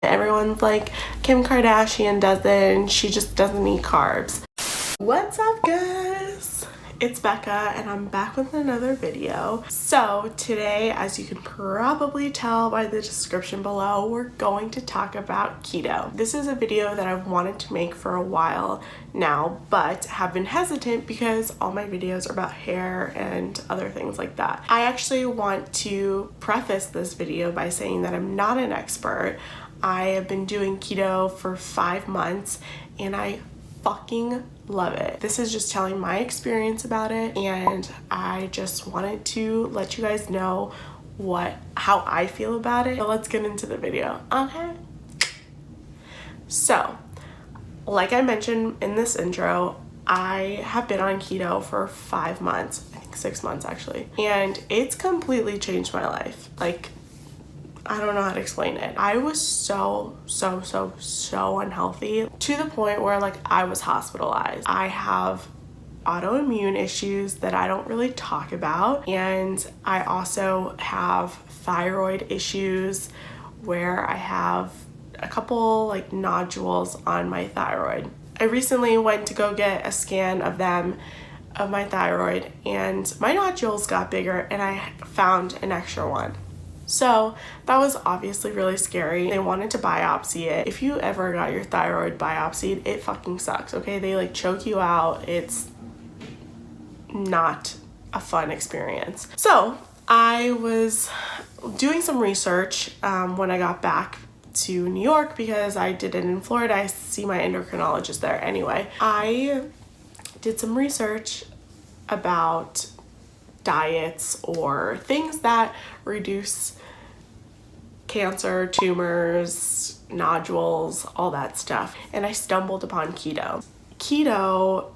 Everyone's like, Kim Kardashian does it and she just doesn't eat carbs. What's up, guys? It's Becca and I'm back with another video. So today, as you can probably tell by the description below, we're going to talk about keto. This is a video that I've wanted to make for a while now, but have been hesitant because all my videos are about hair and other things like that. I actually want to preface this video by saying that I'm not an expert. I have been doing keto for 5 months and I fucking love it. This is just telling my experience about it, and I just wanted to let you guys know how I feel about it. So let's get into the video. Okay. So, like I mentioned in this intro, I have been on keto for 5 months, I think 6 months actually, and it's completely changed my life. Like, I don't know how to explain it. I was so unhealthy to the point where like I was hospitalized. I have autoimmune issues that I don't really talk about, and I also have thyroid issues where I have a couple like nodules on my thyroid. I recently went to go get a scan of my thyroid, and my nodules got bigger and I found an extra one. So that was obviously really scary. They wanted to biopsy it. If you ever got your thyroid biopsied, it fucking sucks, okay? They like choke you out. It's not a fun experience. So I was doing some research when I got back to New York because I did it in Florida. I see my endocrinologist there anyway. I did some research about diets or things that reduce cancer, tumors, nodules, all that stuff. And I stumbled upon keto. Keto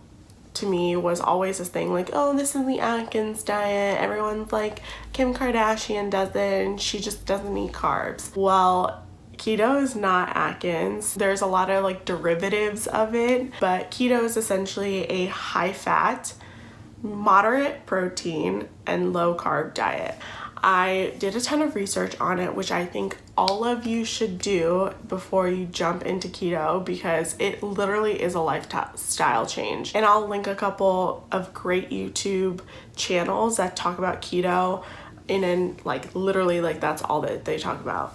to me was always this thing like, oh, this is the Atkins diet. Everyone's like, Kim Kardashian does it and she just doesn't eat carbs. Well, keto is not Atkins. There's a lot of like derivatives of it, but keto is essentially a high fat, moderate protein and low carb diet. I did a ton of research on it, which I think all of you should do before you jump into keto, because it literally is a lifestyle change. And I'll link a couple of great YouTube channels that talk about keto and like literally like that's all that they talk about.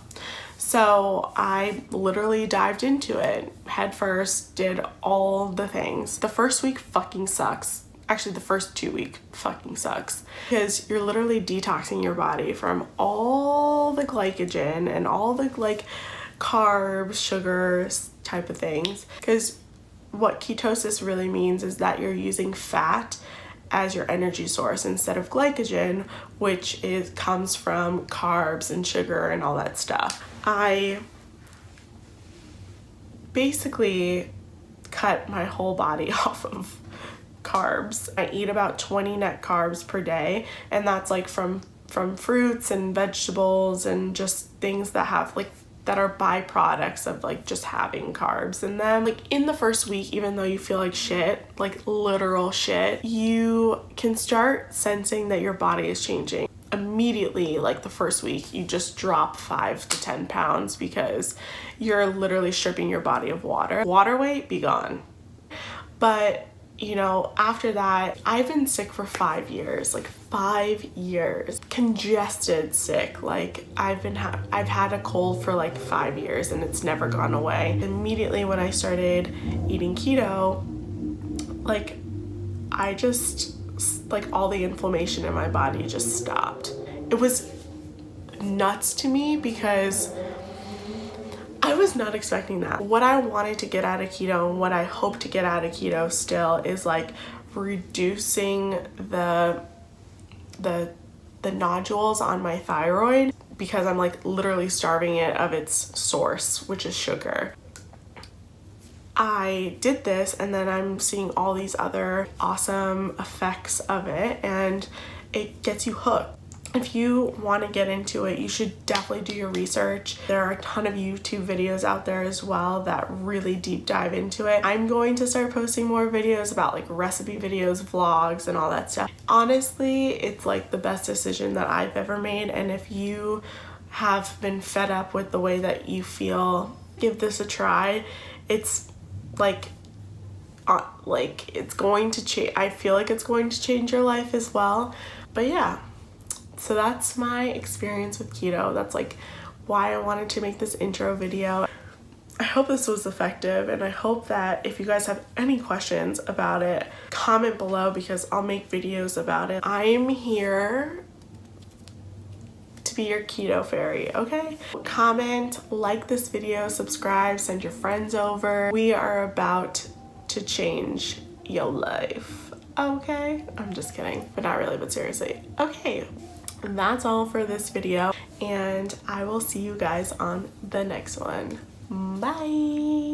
So I literally dived into it head first, did all the things. The first week fucking sucks. Actually, the first 2 weeks fucking sucks because you're literally detoxing your body from all the glycogen and all the like carbs, sugars type of things. Because what ketosis really means is that you're using fat as your energy source instead of glycogen, which comes from carbs and sugar and all that stuff. I basically cut my whole body off of carbs. I eat about 20 net carbs per day, and that's like from fruits and vegetables and just things that have like that are byproducts of like just having carbs in them. Like in the first week, even though you feel like shit, like literal shit, you can start sensing that your body is changing. Immediately, like the first week, you just drop 5 to 10 pounds because you're literally stripping your body of water. Water weight, be gone. But you know, after that, I've been sick for 5 years, like 5 years, congested sick. Like I've had a cold for like 5 years and it's never gone away. Immediately when I started eating keto, like I just, like all the inflammation in my body just stopped. It was nuts to me because I was not expecting that. What I wanted to get out of keto and what I hope to get out of keto still is like reducing the nodules on my thyroid, because I'm like literally starving it of its source, which is sugar. I did this and then I'm seeing all these other awesome effects of it, and it gets you hooked. If you want to get into it, you should definitely do your research. There are a ton of YouTube videos out there as well that really deep dive into it. I'm going to start posting more videos about like recipe videos, vlogs, and all that stuff. Honestly, it's like the best decision that I've ever made, and if you have been fed up with the way that you feel give this a try. It's like it's going to change. I feel like it's going to change your life as well. But yeah, so that's my experience with keto. That's like why I wanted to make this intro video. I hope this was effective, and I hope that if you guys have any questions about it, comment below because I'll make videos about it. I'm here to be your keto fairy, okay? Comment, like this video, subscribe, send your friends over. We are about to change your life, okay? I'm just kidding, but not really, but seriously. Okay, that's all for this video, and I will see you guys on the next one. Bye.